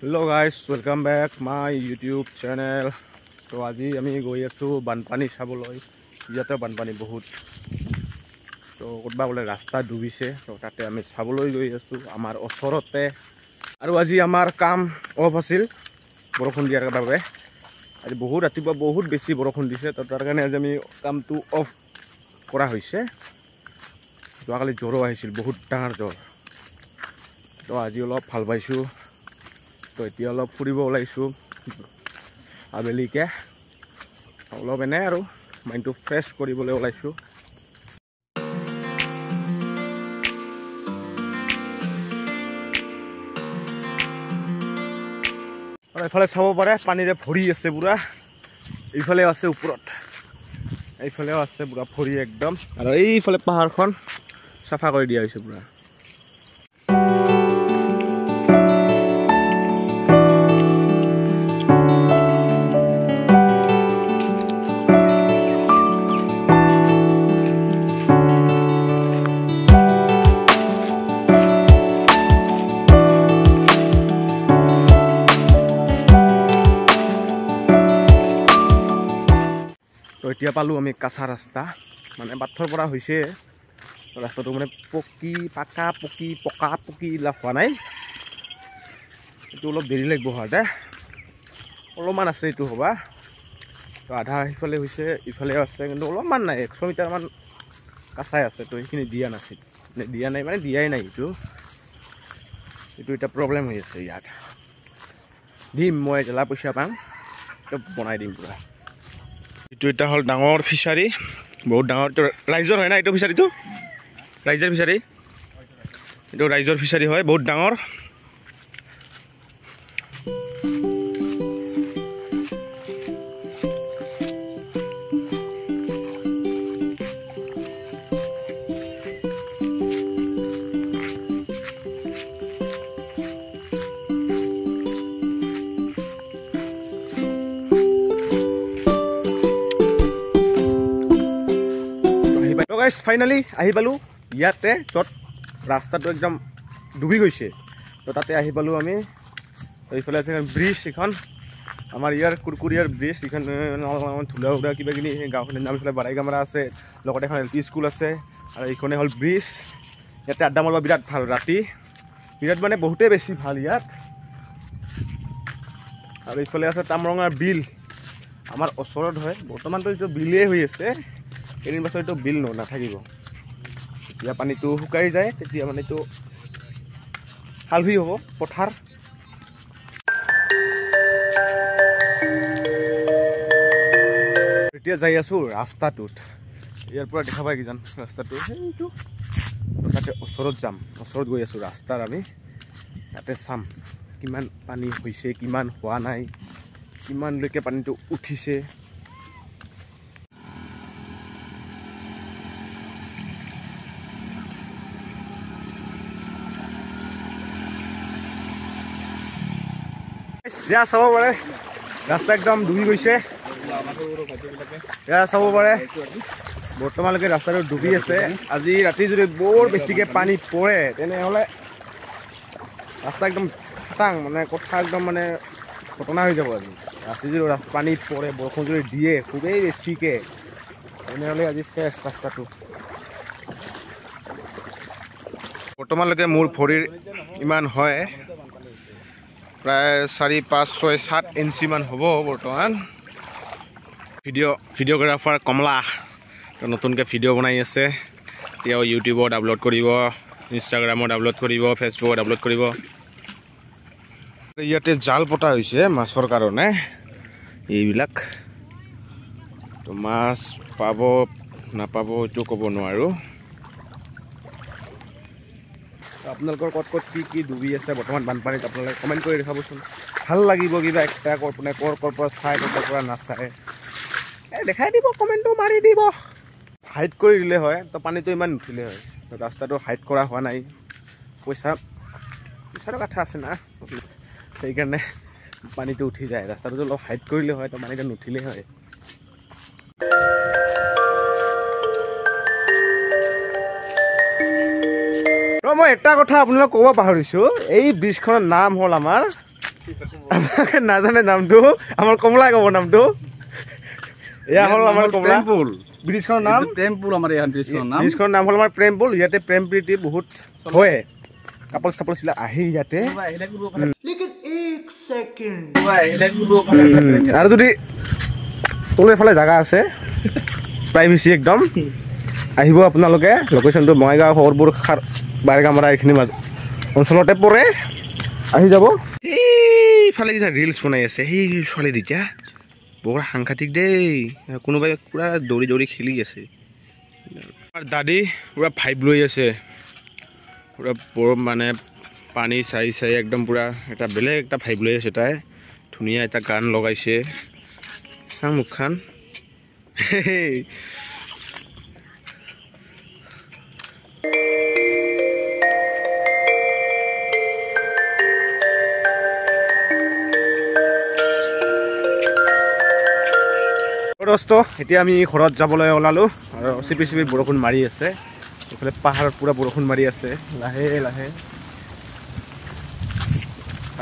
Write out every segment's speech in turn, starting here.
Hello guys, welcome back my YouTube channel. So আজি আমি গৈ আছো বানপানী চাবলৈ। ইয়াতে বানপানী বহুত। তো কতবা বলে ৰাস্তা ডুবিছে। তো তাতে আমি চাবলৈ গৈ আছো আমাৰ ওচৰতে। আৰু আজি আমাৰ কাম অফ আছিল বৰষুণ দিয়াৰ বাবে। আজি বহুত ৰাতিপুৱা বহুত বেছি বৰষুণ দিছে। তো তাৰ কাৰণে আজি আমি কামটো অফ কৰা হৈছে। যোৱাকালি জ্বৰো আহিছিল বহুত ডাঙৰ জ্বৰ। তো আজি অলপ ভাল পাইছো। তো এতিয়া অলপ ফুৰিব ওলাইছো আবেলিকে অলপ এনে আৰু মাইণ্ডটো ফ্ৰেছ কৰিবলৈ ওলাইছো। আৰু এইফালে চাব পাৰে পানীৰে ভৰি আছে পুৰা। এইফালে আছে ওপৰত, এইফালেও আছে পুৰা ভৰি একদম। আৰু এইফালে পাহাৰখন চাফা কৰি দিয়া হৈছে পুৰা। তো এতিয়া পালোঁ আমি কাঁচা ৰাস্তা, মানে পাথৰ পৰা হৈছে ৰাস্তাটো, মানে পকা পকি লাভ হোৱা নাই। এইটো অলপ দেৰি লাগিব হোৱাতে, অলপমান আছে এইটো হ'বা। তো আধা সিফালে হৈছে, ইফালেও আছে, কিন্তু অলপমান নাই, 100 মিটাৰমান কাঁচাই আছে। তো সেইখিনি দিয়া নাছিল, দিয়া নাই মানে দিয়াই নাই। এইটো এটা প্ৰব্লেম হৈ আছে ইয়াত। দিম মই জেলা পইচা পাম, তো বনাই দিম পুৰা। এইটো এটা হ'ল ডাঙৰ ফিচাৰী, বহুত ডাঙৰ। ৰাইজৰ হয় না এইটো ফিচাৰীটো? ৰাইজৰ ফিচাৰী, এইটো ৰাইজৰ ফিচাৰী হয়, বহুত ডাঙৰ। ফাইনেলি আহি পালোঁ ইয়াতে, য'ত ৰাস্তাটো একদম ডুবি গৈছে। তো তাতে আহি পালোঁ আমি। এইফালে আছে ব্ৰিজ, এখন আমাৰ ইয়াৰ কুৰকুৰিয়াৰ ব্ৰিজ। এইখন ধুলা উৰা কিবা কিবি গাঁওখনৰ নাম। এইফালে বাৰাইগামৰা আছে, লগতে এখন LP স্কুল আছে। আৰু এইখনে হ'ল ব্ৰিজ। ইয়াতে আড্ডা মাৰিব বিৰাট ভাল ৰাতি, বিৰাট মানে বহুতেই বেছি ভাল ইয়াত। আৰু এইফালে আছে তামৰঙা বিল, আমাৰ ওচৰত হয়। বৰ্তমানতো এইটো বিলেই হৈ আছে, এদিন পাছত এইটো বিল নাথাকিব। যেতিয়া পানীটো শুকাই যায় তেতিয়া মানে এইটো হালভি হ'ব পথাৰ। এতিয়া যাই আছো ৰাস্তাটোত, ইয়াৰ পৰা দেখা পাই কিজান ৰাস্তাটো সেইটো। তাতে ওচৰত যাম, ওচৰত গৈ আছো ৰাস্তাৰ আমি। তাতে চাম কিমান পানী হৈছে, কিমান হোৱা নাই, কিমানলৈকে পানীটো উঠিছে। এয়া চাব পাৰে ৰাস্তা একদম ডুবি গৈছে। এয়া চাব পাৰে বৰ্তমানলৈকে ৰাস্তাটো ডুবি আছে। আজি ৰাতি যদি বৰ বেছিকৈ পানী পৰে তেনেহ'লে ৰাস্তা একদম খাটাং, মানে কথা একদম মানে ঘটনা হৈ যাব। আজি ৰাতি যদি পানী পৰে, বৰষুণ যদি দিয়ে খুবেই বেছিকৈ, তেনেহ'লে আজি শেষ ৰাস্তাটো। বৰ্তমানলৈকে মোৰ ভৰিৰ ইমান হয়, প্ৰায় 4, 5, 6, 7 ইঞ্চিমান হ'ব বৰ্তমান। ভিডিঅ'গ্ৰাফাৰ কমলা নতুনকৈ ভিডিঅ' বনাই আছে। তেওঁ ইউটিউবত আপলোড কৰিব, ইনষ্টাগ্ৰামত আপলোড কৰিব, ফেচবুকত আপলোড কৰিব। ইয়াতে জাল পতা হৈছে মাছৰ কাৰণে। এইবিলাক তো মাছ পাব নাপাব এইটো ক'ব নোৱাৰোঁ। আপোনালোকৰ ক'ত ক'ত কি ডুবি আছে বৰ্তমান বানপানীত, আপোনালোকে কমেণ্ট কৰি দেখাবচোন। ভাল লাগিব কিবা একটা মানে ক'ৰ পৰা চাই, ক'ৰ পৰা নাচায় দেখাই দিব, কমেণ্টটো মাৰি দিব। হাইট কৰি দিলে হয়, তো পানীটো ইমান নুঠিলে হয়। তো ৰাস্তাটো হাইট কৰা হোৱা নাই, পইচাৰ কথা আছে না, সেইকাৰণে পানীটো উঠি যায়। ৰাস্তাটো অলপ হাইট কৰিলে হয়, তো পানীটো নুঠিলে হয়। মই এটা কথা আপোনালোকক ক'ব পাহৰিছোঁ, এই ব্ৰিজখনৰ নাম হ'ল আমাৰ আপোনালোকে নাজানে নামটো আমাৰ কমলাই ক'ব নামটো এয়া হ'ল আমাৰ কমলা পুল ব্ৰিজখনৰ নাম প্ৰেমপুল আমাৰ ইয়াৰ ব্ৰিজখনৰ নাম হ'ল আমাৰ প্ৰেমপুল ইয়াতে প্ৰেম প্ৰীতি বহুত হয় কাপলছ বিলাক আহি ইয়াতে আৰু যদি তোৰ এফালে জাগা আছে প্ৰাইভেচি একদম আহিব আপোনালোকে লোকেশ্যনটো বঙাইগাঁও খবৰবোৰ বাৰেগামাৰা এইখিনি অঞ্চলতে পৰে আহি যাব এইফালে কি ৰিলছ বনাই আছে সেই ছোৱালী দুটা বৰ সাংঘাতিক দেই কোনোবাই পূৰা দৌৰি দৌৰি খেলি আছে আমাৰ দাদী পূৰা ভাইব লৈ আছে পূৰা বৰ মানে পানী চাই চাই একদম পূৰা এটা বেলেগ এটা ভাইব লৈ আছে তাই ধুনীয়া এটা গান লগাইছে চাং মুখখন এতিয়া আমি ঘৰত যাবলৈ ওলালোঁ আৰু চিপি চিপি বৰষুণ মাৰি আছে এইফালে পাহাৰত পূৰা বৰষুণ মাৰি আছে লাহে লাহে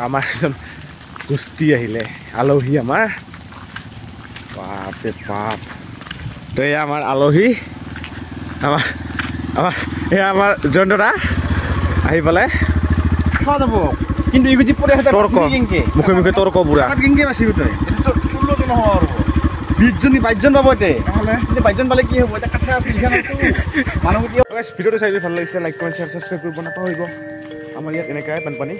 আমাৰ এজন গোষ্ঠী আহিলে আলহী আমাৰ বাপৰে বাপ তো এয়া আমাৰ আলহী এয়া আমাৰ জয়ন্তদা আহি পেলাই খোৱা যাব কিন্তু এই যে পৰে তৰ্ক মুখে মুখে তৰ্ক পুৰা কেনেকৈ বাচিবি তই এইটো ষোল্লজন নহয় 20জন 22জন পাব এতিয়া কিন্তু 22জন পালে কি হ'ব এটা কথা আছিল মানুহ ভিডিঅ'টো চাই ভাল লাগিছে লাইক কমেণ্ট শ্বেয়াৰ ছাবস্ক্ৰাইব কৰিব নাপাহৰিব আমাৰ ইয়াত এনেকুৱাই বানপানী